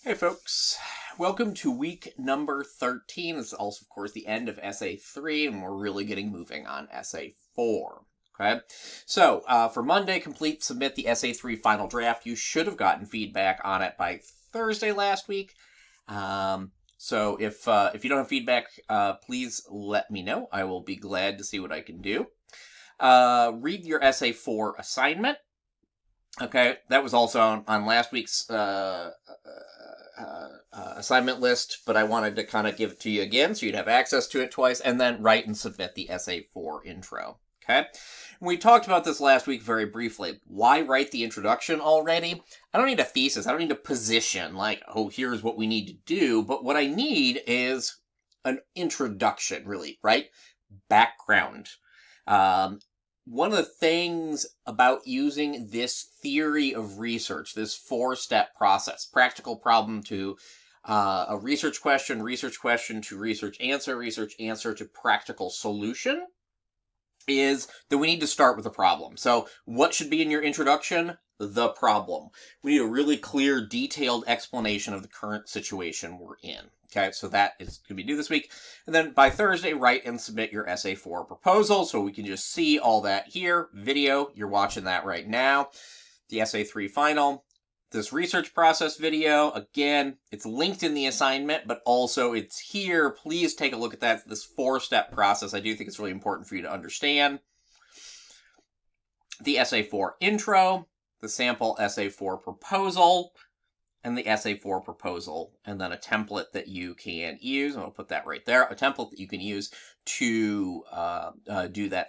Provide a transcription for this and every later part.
Hey folks, welcome to week number 13. This is also, of course, the end of Essay 3, and we're really getting moving on Essay 4. Okay, so for Monday, submit the Essay 3 final draft. You should have gotten feedback on it by Thursday last week. So if you don't have feedback, please let me know. I will be glad to see what I can do. Read your Essay 4 assignment. Okay, that was also on last week's assignment list, but I wanted to kind of give it to you again so you'd have access to it twice, and then write and submit the Essay 4 intro. Okay? We talked about this last week very briefly. Why write the introduction already? I don't need a thesis. I don't need a position like, oh, here's what we need to do. But what I need is an introduction, really, right? Background. One of the things about using this theory of research, this 4-step process, practical problem to a research question to research answer to practical solution, is that we need to start with a problem. So what should be in your introduction? The problem. We need a really clear, detailed explanation of the current situation we're in. Okay, so that is going to be due this week. And then by Thursday, write and submit your Essay 4 proposal so we can just see all that here. Video, you're watching that right now. The Essay 3 final. This research process video, again, it's linked in the assignment, but also it's here. Please take a look at that, this 4-step process. I do think it's really important for you to understand. The Essay 4 intro, the sample Essay 4 proposal, and the Essay 4 proposal, and then a template that you can use. I'll put that right there. A template that you can use to do that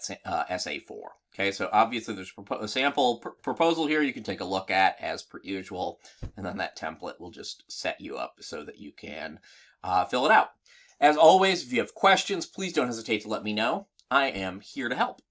Essay 4. Okay, so obviously there's a sample proposal here you can take a look at as per usual, and then that template will just set you up so that you can fill it out. As always, if you have questions, please don't hesitate to let me know. I am here to help.